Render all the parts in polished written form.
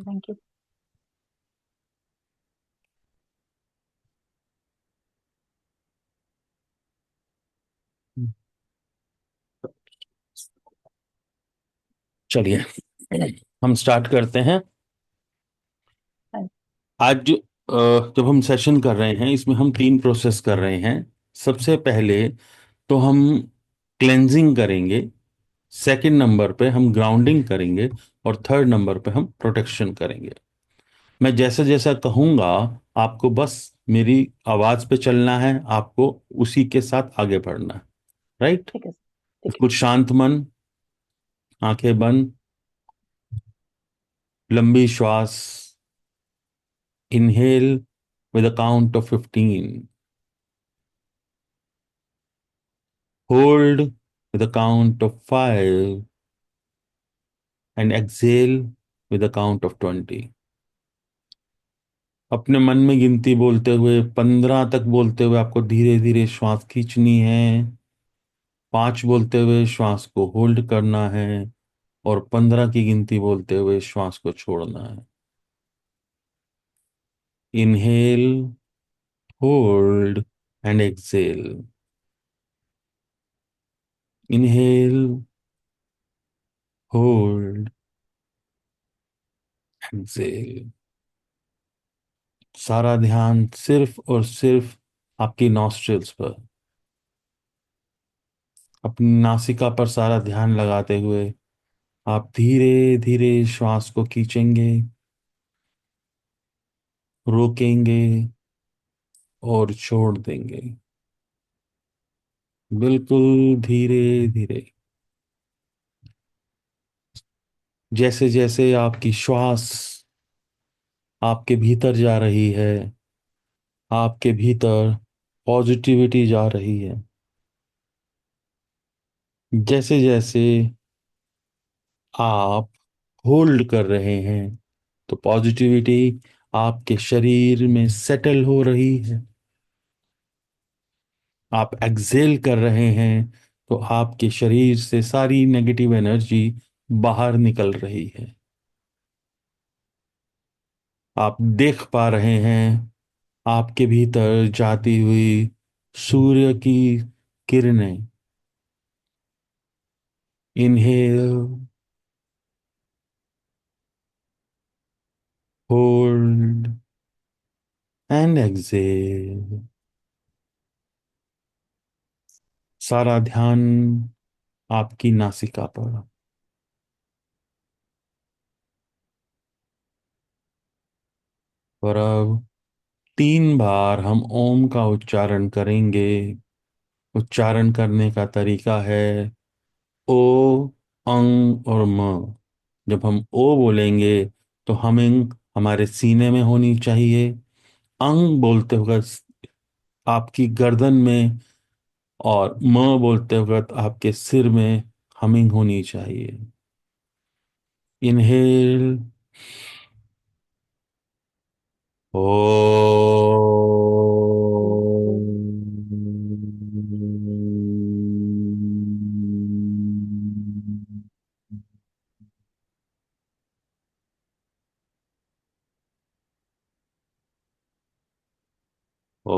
Thank you. चलिए, हम start करते हैं। हाँ। आज जब हम सेशन कर रहे हैं, इसमें हम तीन प्रोसेस कर रहे हैं। सबसे पहले तो हम क्लेंजिंग करेंगे, सेकंड नंबर पे हम ग्राउंडिंग करेंगे, और थर्ड नंबर पे हम प्रोटेक्शन करेंगे। मैं जैसा जैसा कहूंगा, आपको बस मेरी आवाज पे चलना है, आपको उसी के साथ आगे बढ़ना है। राइट? ठीक है सर। ठीक है। कुछ शांत मन, आंखें बंद, लंबी श्वास। Inhale with a count of 15. Hold with a count of 5. And exhale with a count of 20. अपने मन में गिनती बोलते हुए, 15 तक बोलते हुए आपको धीरे धीरे श्वास खींचनी है। 5 बोलते हुए श्वास को होल्ड करना है, और 15 की गिनती बोलते हुए श्वास को छोड़ना है। Inhale, hold and exhale. Inhale, hold, exhale. सारा ध्यान सिर्फ और सिर्फ आपकी नॉस्ट्रिल्स पर, अपनी नासिका पर सारा ध्यान लगाते हुए आप धीरे धीरे श्वास को खींचेंगे, रोकेंगे और छोड़ देंगे। बिल्कुल धीरे धीरे। जैसे जैसे आपकी श्वास आपके भीतर जा रही है, आपके भीतर पॉजिटिविटी जा रही है। जैसे जैसे आप होल्ड कर रहे हैं, तो पॉजिटिविटी आपके शरीर में सेटल हो रही है। आप एक्सेल कर रहे हैं, तो आपके शरीर से सारी नेगेटिव एनर्जी बाहर निकल रही है। आप देख पा रहे हैं आपके भीतर जाती हुई सूर्य की किरणें। Inhale, hold and exhale. सारा ध्यान आपकी नासिका पर। और अब 3 बार हम ओम का उच्चारण करेंगे। उच्चारण करने का तरीका है ओ, अंग और म। जब हम ओ बोलेंगे, तो हमिंग हमारे सीने में होनी चाहिए। अंग बोलते वक्त आपकी गर्दन में, और म बोलते वक्त आपके सिर में हमिंग होनी चाहिए। इनहेल, ओ, ओ,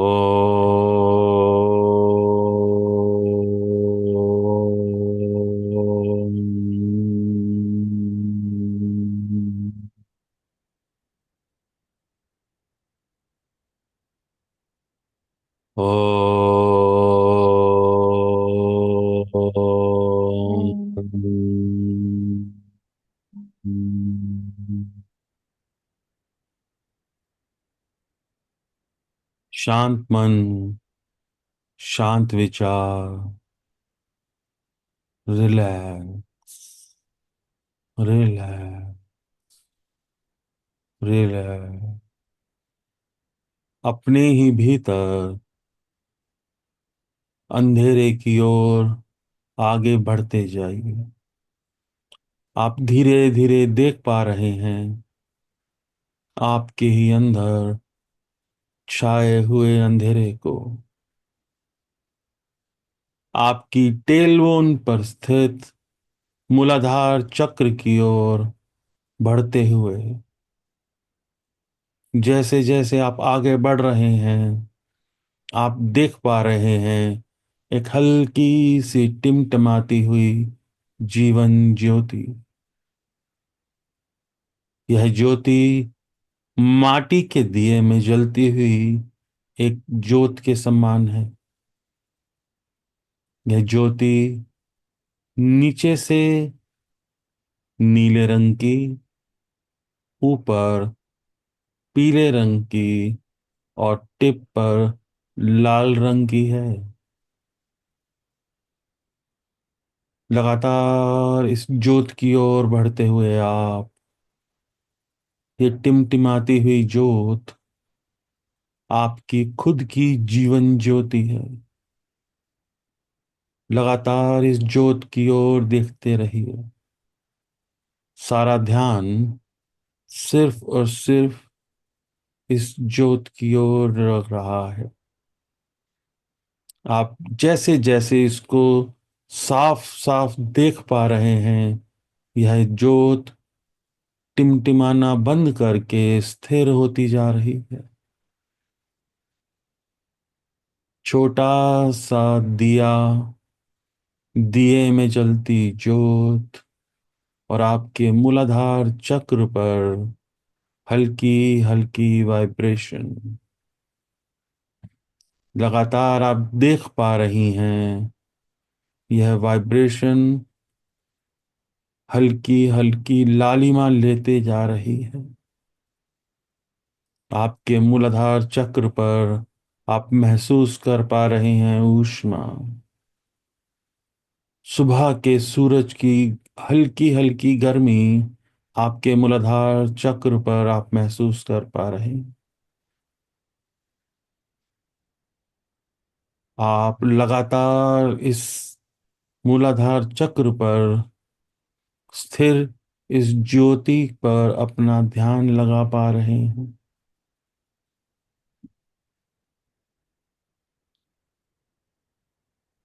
ओम। शांत मन, शांत विचार, रिलैक्स, रिलैक्स, रिलैक्स। अपने ही भीतर अंधेरे की ओर आगे बढ़ते जाइए। आप धीरे धीरे देख पा रहे हैं आपके ही अंदर छाए हुए अंधेरे को, आपकी टेलबोन पर स्थित मूलाधार चक्र की ओर बढ़ते हुए। जैसे जैसे आप आगे बढ़ रहे हैं, आप देख पा रहे हैं एक हल्की सी टिमटिमाती हुई जीवन ज्योति। यह ज्योति माटी के दिए में जलती हुई एक ज्योत के समान है। यह ज्योति नीचे से नीले रंग की, ऊपर पीले रंग की और टिप पर लाल रंग की है। लगातार इस ज्योत की ओर बढ़ते हुए आप, ये टिमटिमाती हुई ज्योत आपकी खुद की जीवन ज्योति है। लगातार इस ज्योत की ओर देखते रहिए। सारा ध्यान सिर्फ और सिर्फ इस ज्योत की ओर रख रहा है। आप जैसे जैसे इसको साफ साफ देख पा रहे हैं, यह ज्योत टिमटिमाना बंद करके स्थिर होती जा रही है। छोटा सा दिया, दिए में जलती ज्योत और आपके मूलाधार चक्र पर हल्की हल्की वाइब्रेशन। लगातार आप देख पा रही हैं यह वाइब्रेशन हल्की हल्की लालिमा लेते जा रही है। आपके मूलाधार चक्र पर आप महसूस कर पा रहे हैं ऊष्मा। सुबह के सूरज की हल्की हल्की गर्मी आपके मूलाधार चक्र पर आप महसूस कर पा रहे हैं। आप लगातार इस मूलाधार चक्र पर स्थिर इस ज्योति पर अपना ध्यान लगा पा रहे हैं।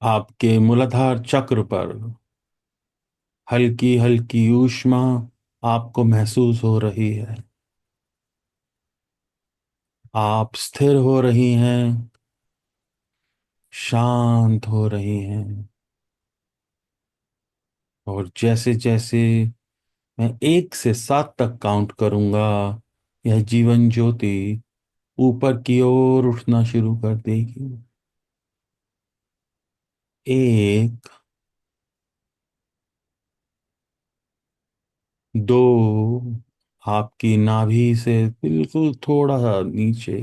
आपके मूलाधार चक्र पर हल्की हल्की ऊष्मा आपको महसूस हो रही है। आप स्थिर हो रही हैं, शांत हो रही हैं। और जैसे जैसे मैं 1 से 7 तक काउंट करूंगा, यह जीवन ज्योति ऊपर की ओर उठना शुरू कर देगी। 1, 2, आपकी नाभि से बिल्कुल थोड़ा सा नीचे।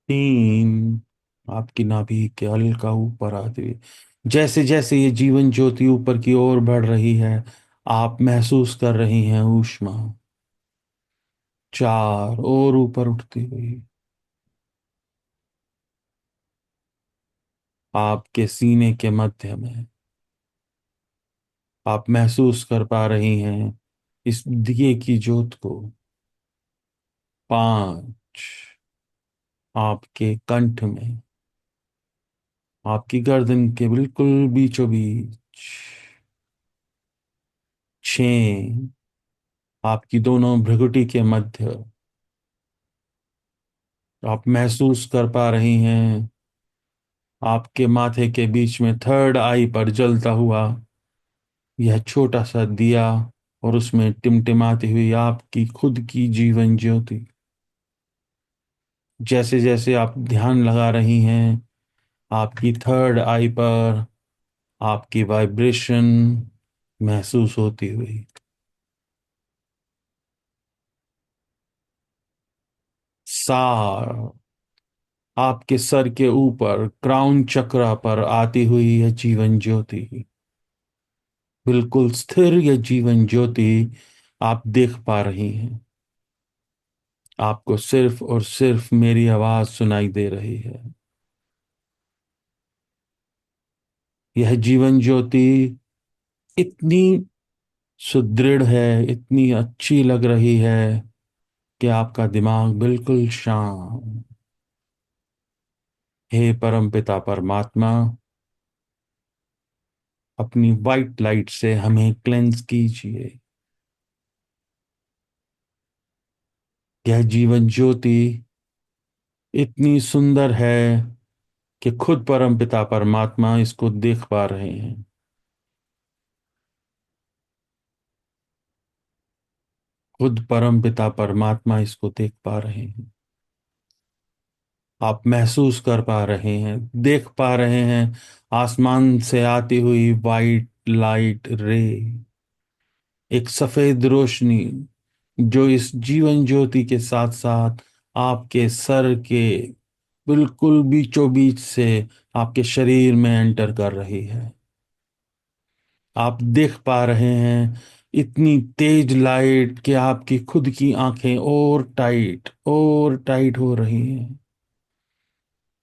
3, आपकी नाभि के हल्का ऊपर आते हुए। जैसे जैसे ये जीवन ज्योति ऊपर की ओर बढ़ रही है, आप महसूस कर रही हैं ऊष्मा। 4, और ऊपर उठती हुई आपके सीने के मध्य में आप महसूस कर पा रही हैं इस दिए की ज्योत को। 5, आपके कंठ में, आपकी गर्दन के बिल्कुल बीचों बीच। 6, आपकी दोनों भ्रुकुटी के मध्य आप महसूस कर पा रही हैं आपके माथे के बीच में थर्ड आई पर जलता हुआ यह छोटा सा दिया, और उसमें टिमटिमाती हुई आपकी खुद की जीवन ज्योति। जैसे जैसे आप ध्यान लगा रही हैं, आपकी थर्ड आई पर आपकी वाइब्रेशन महसूस होती हुई। 7, आपके सर के ऊपर क्राउन चक्र पर आती हुई यह जीवन ज्योति, बिल्कुल स्थिर यह जीवन ज्योति आप देख पा रही हैं। आपको सिर्फ और सिर्फ मेरी आवाज सुनाई दे रही है। यह जीवन ज्योति इतनी सुदृढ़ है, इतनी अच्छी लग रही है कि आपका दिमाग बिल्कुल शांत। हे परमपिता परमात्मा, अपनी वाइट लाइट से हमें क्लेंज कीजिए। यह जीवन ज्योति इतनी सुंदर है कि खुद परमपिता परमात्मा इसको देख पा रहे हैं। खुद परमपिता परमात्मा इसको देख पा रहे हैं। आप महसूस कर पा रहे हैं, देख पा रहे हैं। आसमान से आती हुई वाइट लाइट रे, एक सफेद रोशनी जो इस जीवन ज्योति के साथ साथ आपके सर के बिल्कुल बीचों बीच से आपके शरीर में एंटर कर रही है। आप देख पा रहे हैं इतनी तेज लाइट कि आपकी खुद की आंखें और टाइट हो रही हैं।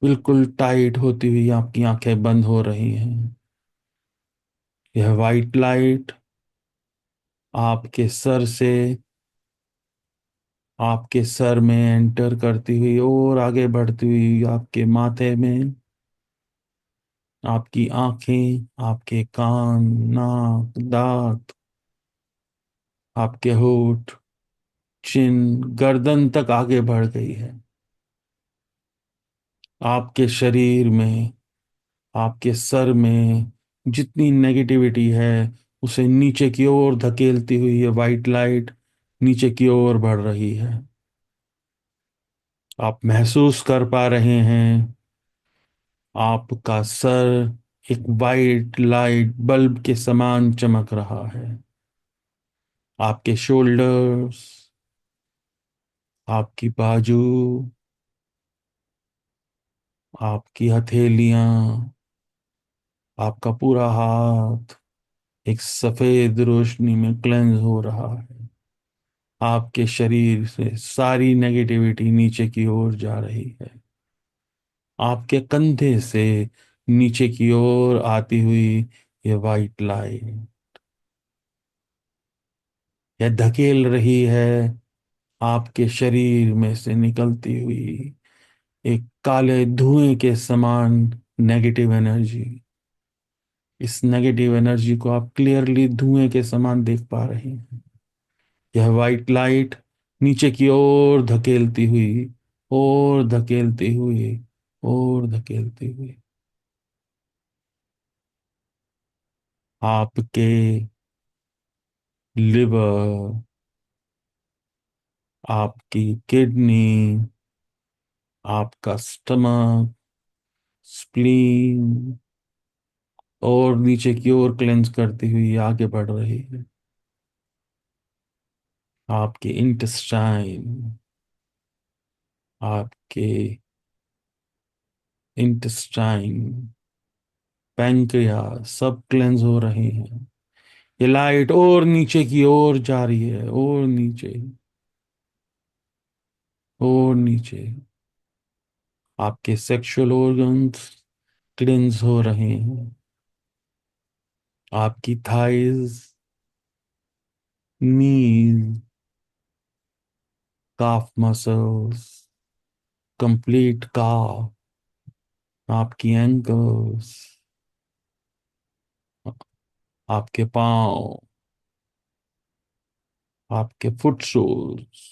बिल्कुल टाइट होती हुई आपकी आंखें बंद हो रही हैं। यह वाइट लाइट आपके सर से आपके सर में एंटर करती हुई और आगे बढ़ती हुई आपके माथे में, आपकी आंखें, आपके कान, नाक, दांत, आपके होठ, चिन, गर्दन तक आगे बढ़ गई है। आपके शरीर में, आपके सर में जितनी नेगेटिविटी है उसे नीचे की ओर धकेलती हुई ये वाइट लाइट नीचे की ओर बढ़ रही है। आप महसूस कर पा रहे हैं आपका सर एक वाइट लाइट बल्ब के समान चमक रहा है। आपके शोल्डर्स, आपकी बाजू, आपकी हथेलियां, आपका पूरा हाथ एक सफेद रोशनी में क्लेंज हो रहा है। आपके शरीर से सारी नेगेटिविटी नीचे की ओर जा रही है। आपके कंधे से नीचे की ओर आती हुई ये वाइट लाइट, यह धकेल रही है आपके शरीर में से निकलती हुई एक काले धुएं के समान नेगेटिव एनर्जी। इस नेगेटिव एनर्जी को आप क्लियरली धुएं के समान देख पा रहे हैं। यह वाइट लाइट नीचे की ओर धकेलती हुई और धकेलती हुई और धकेलती हुई आपके लिवर, आपकी किडनी, आपका स्टमक, स्प्लीन और नीचे की ओर क्लेंज करती हुई आगे बढ़ रही है। आपके इंटेस्टाइन, आपके इंटेस्टाइन, पैंक्रियास सब क्लेंज हो रहे हैं। ये लाइट और नीचे की ओर जा रही है, और नीचे, और नीचे। आपके सेक्सुअल ऑर्गन्स क्लींस हो रहे हैं। आपकी थाइज, नीज, काफ मसल्स, कंप्लीट काफ, आपकी एंकल्स, आपके पाँव, आपके फुट सोल्स,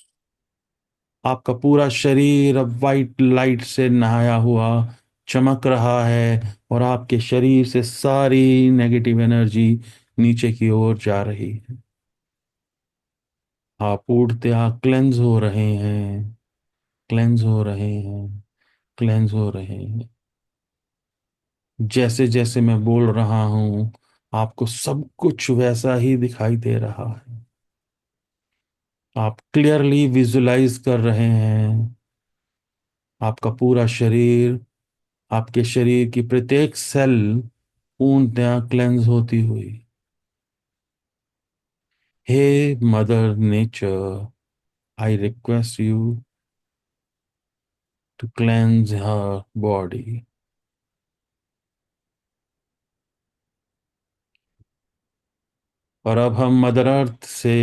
आपका पूरा शरीर अब वाइट लाइट से नहाया हुआ चमक रहा है और आपके शरीर से सारी नेगेटिव एनर्जी नीचे की ओर जा रही है। आप पूर्णतः क्लेंज हो रहे हैं, क्लेंज हो रहे हैं, क्लेंज हो रहे हैं। जैसे जैसे मैं बोल रहा हूं आपको सब कुछ वैसा ही दिखाई दे रहा है। आप क्लियरली विजुलाइज कर रहे हैं आपका पूरा शरीर, आपके शरीर की प्रत्येक सेल पूर्णतः क्लेंज होती हुई। Hey mother nature, I request you to cleanse her body. और अब हम मदर अर्थ से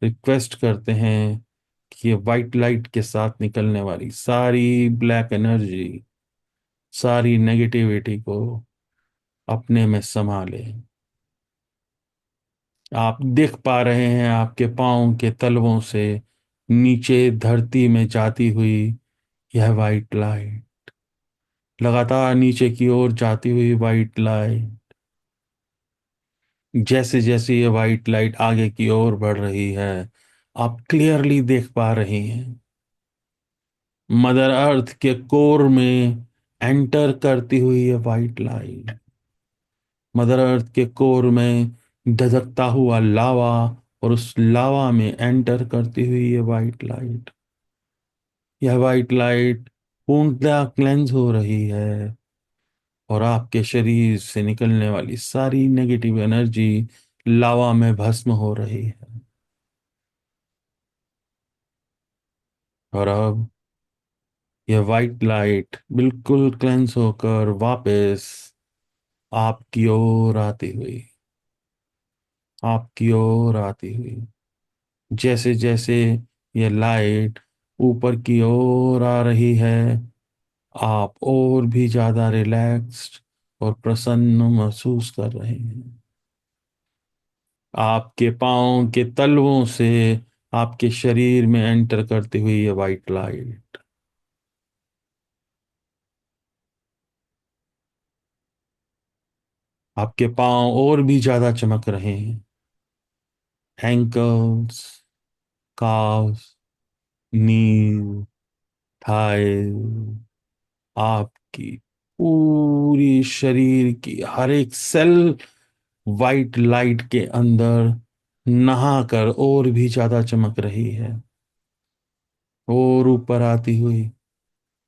रिक्वेस्ट करते हैं कि ये वाइट लाइट के साथ निकलने वाली सारी ब्लैक एनर्जी, सारी नेगेटिविटी को अपने में समा ले। आप देख पा रहे हैं आपके पाँव के तलवों से नीचे धरती में जाती हुई यह वाइट लाइट, लगातार नीचे की ओर जाती हुई वाइट लाइट। जैसे जैसे ये वाइट लाइट आगे की ओर बढ़ रही है, आप क्लियरली देख पा रही हैं मदर अर्थ के कोर में एंटर करती हुई ये वाइट लाइट, मदर अर्थ के कोर में धधकता हुआ लावा, और उस लावा में एंटर करती हुई ये वाइट लाइट। यह वाइट लाइट पूर्णतः क्लेंस हो रही है, और आपके शरीर से निकलने वाली सारी नेगेटिव एनर्जी लावा में भस्म हो रही है। और अब यह वाइट लाइट बिल्कुल क्लेंस होकर वापस आपकी ओर आती हुई, आपकी ओर आती हुई, जैसे जैसे ये लाइट ऊपर की ओर आ रही है, आप और भी ज्यादा रिलैक्स्ड और प्रसन्न महसूस कर रहे हैं। आपके पाँव के तलवों से आपके शरीर में एंटर करती हुई ये वाइट लाइट आपके पाँव और भी ज्यादा चमक रहे हैं। एंकल्स, काफ्स, नी, थाई, आपकी पूरी शरीर की हर एक सेल वाइट लाइट के अंदर नहाकर और भी ज्यादा चमक रही है, और ऊपर आती हुई,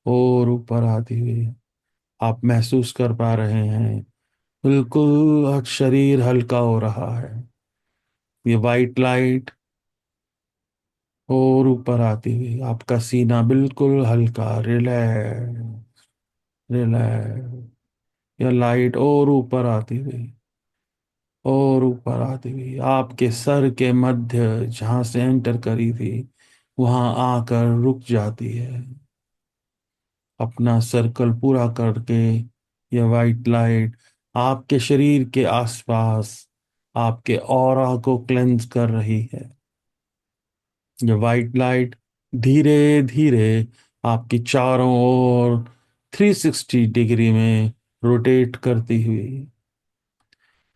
और ऊपर आती हुई। आप महसूस कर पा रहे हैं बिल्कुल शरीर हल्का हो रहा है। ये वाइट लाइट और ऊपर आती हुई आपका सीना बिल्कुल हल्का, रिलैक्स, रिलैक्स। यह लाइट और ऊपर आती हुई, और ऊपर आती हुई आपके सर के मध्य जहां से एंटर करी थी वहां आकर रुक जाती है, अपना सर्कल पूरा करके। यह वाइट लाइट आपके शरीर के आसपास आपके ऑरा को क्लेंज कर रही है। यह वाइट लाइट धीरे धीरे आपकी चारों ओर 360 डिग्री में रोटेट करती हुई,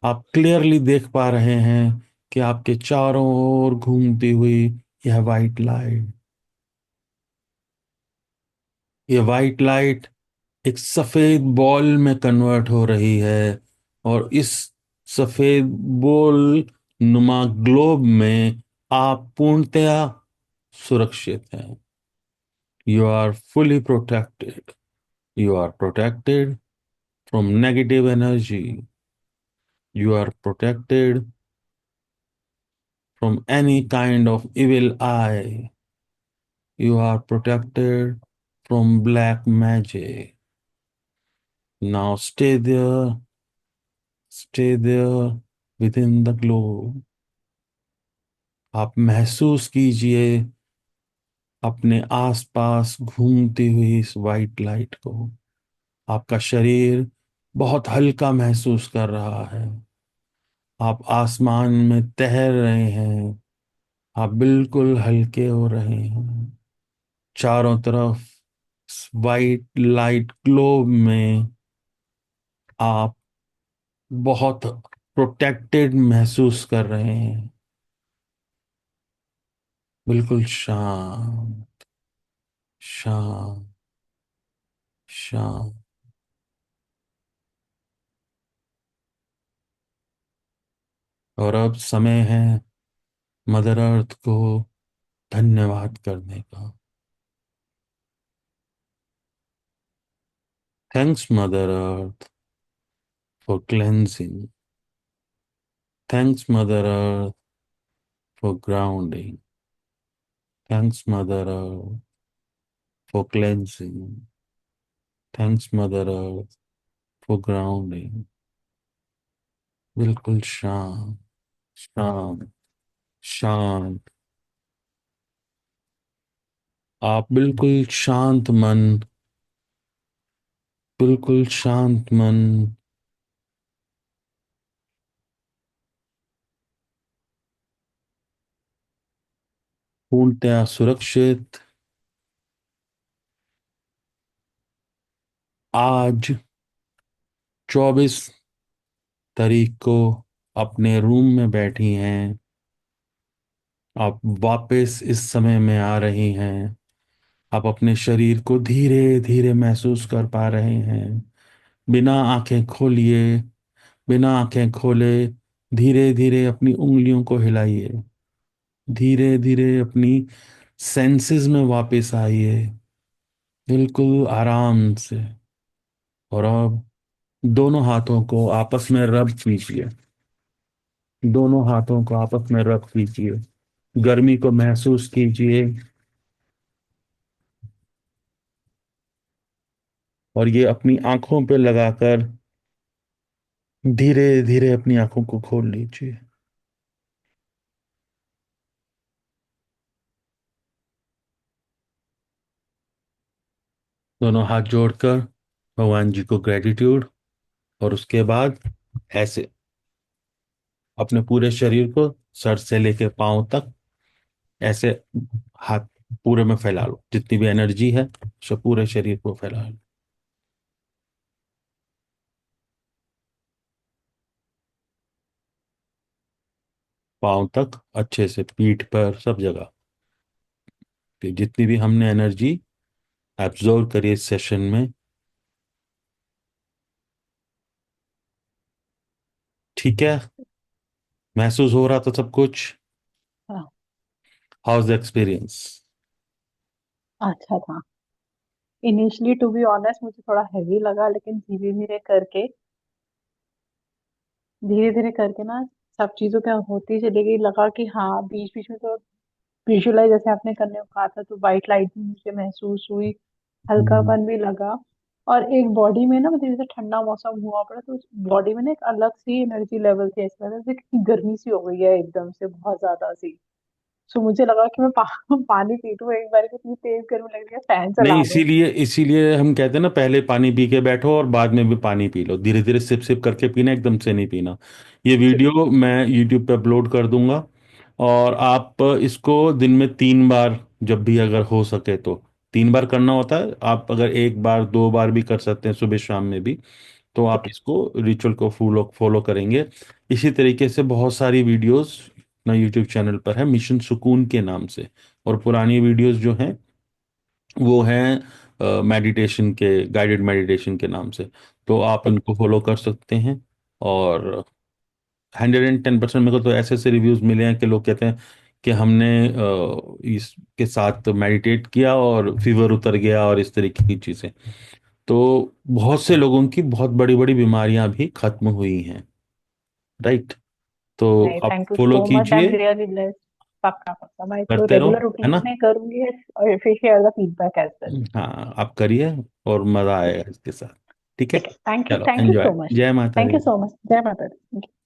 आप क्लियरली देख पा रहे हैं कि आपके चारों ओर घूमती हुई यह वाइट लाइट, यह वाइट लाइट एक सफेद बॉल में कन्वर्ट हो रही है, और इस सफेद बॉल नुमा ग्लोब में आप पूर्णतया सुरक्षित हैं। You are fully protected, you are protected from negative energy, you are protected from any kind of evil eye, you are protected from black magic. Now stay there within the globe. आप महसूस कीजिए अपने आसपास घूमती हुई इस white light को। आपका शरीर बहुत हल्का महसूस कर रहा है, आप आसमान में तैर रहे हैं, आप बिल्कुल हल्के हो रहे हैं। चारों तरफ वाइट लाइट ग्लोब में आप बहुत प्रोटेक्टेड महसूस कर रहे हैं, बिल्कुल शांत, शांत, शांत। और अब समय है मदर अर्थ को धन्यवाद करने का। Thanks mother earth for cleansing, thanks mother earth for grounding, thanks mother earth for cleansing, thanks mother earth for grounding. बिल्कुल शांत, शांत, शांत। आप बिल्कुल शांत मन, बिल्कुल शांत मन पूर्णतया सुरक्षित। आज 24 तारीख को अपने रूम में बैठी हैं, आप वापस इस समय में आ रही हैं। आप अपने शरीर को धीरे धीरे महसूस कर पा रहे हैं। बिना आंखें खोलिए, बिना आंखें खोले धीरे धीरे अपनी उंगलियों को हिलाइए। धीरे धीरे अपनी सेंसेस में वापस आइए, बिल्कुल आराम से। और अब दोनों हाथों को आपस में रब कीजिए। दोनों हाथों को आपस में रब कीजिए। गर्मी को महसूस कीजिए। और ये अपनी आंखों पे लगाकर धीरे धीरे अपनी आंखों को खोल लीजिए। दोनों हाथ जोड़कर भगवान जी को ग्रेटिट्यूड। और उसके बाद ऐसे अपने पूरे शरीर को सर से लेकर पांव तक ऐसे हाथ पूरे में फैला लो। जितनी भी एनर्जी है उसे पूरे शरीर को फैला लो। पांव तक अच्छे से, पीठ पर, सब जगह। कि जितनी भी हमने एनर्जी एब्जॉर्व करी इस सेशन में। ठीक है, महसूस हो रहा था सब कुछ? हाँ, हाउ द एक्सपीरियंस? अच्छा था। इनिशियली टू बी ऑनेस्ट मुझे थोड़ा हैवी लगा, लेकिन धीरे धीरे करके ना सब चीजों क्या होती चली गई। लगा कि हाँ, बीच बीच में तो विजुअलाइज जैसे आपने करने को कहा था, तो वाइट लाइट भी मुझे महसूस हुई, हल्कापन भी लगा। और एक बॉडी में ना, मतलब जैसे ठंडा मौसम हुआ पड़ा, तो बॉडी में ना एक अलग सी एनर्जी लेवल थी। ऐसा लग रहा था जैसे कितनी गर्मी सी हो गई है एकदम से, बहुत ज्यादा सी। सो मुझे लगा कि मैं पानी पी लूं एक बार, कितनी तेज गर्मी लग रही है, फैन नहीं, चला लूं। इसीलिए इसीलिए हम कहते हैं ना, पहले पानी पी के बैठो और बाद में भी पानी पी लो। धीरे धीरे सिप सिप करके पीना, एकदम से नहीं पीना। ये ठीक। वीडियो मैं यूट्यूब पे अपलोड कर दूंगा। और आप इसको दिन में 3 बार, जब भी अगर हो सके तो 3 बार करना होता है। आप अगर 1 बार 2 बार भी कर सकते हैं, सुबह शाम में भी। तो आप ठीक। इसको रिचुअल को फॉलो फॉलो करेंगे। इसी तरीके से बहुत सारी वीडियोस ना यूट्यूब चैनल पर है, मिशन सुकून के नाम से। और पुरानी वीडियोस जो हैं वो हैं मेडिटेशन के, गाइडेड मेडिटेशन के नाम से। तो आप ठीक। इनको फॉलो कर सकते हैं। और 110% मेरे को तो ऐसे ऐसे रिव्यूज मिले हैं कि लोग कहते हैं कि हमने इसके साथ मेडिटेट किया और फीवर उतर गया और इस तरीके की चीजें। तो बहुत से लोगों की बहुत बड़ी बड़ी बीमारियां भी खत्म हुई हैं। राइट। तो नहीं, आप thank you follow so much, I am कीजिए, रियली ब्लेस्ड। पक्का पक्का मैं इसको करते रहो, रेगुलर है रूटीन ना? में करूंगी, और फिर share the feedback as well. हाँ, आप करिए और मजा ठीक आएगा है। इसके साथ। ठीक है। ठीक है, थैंक यू, चलो, thank you so enjoy. Much. जय माता thank you the. So much, जय माता दी।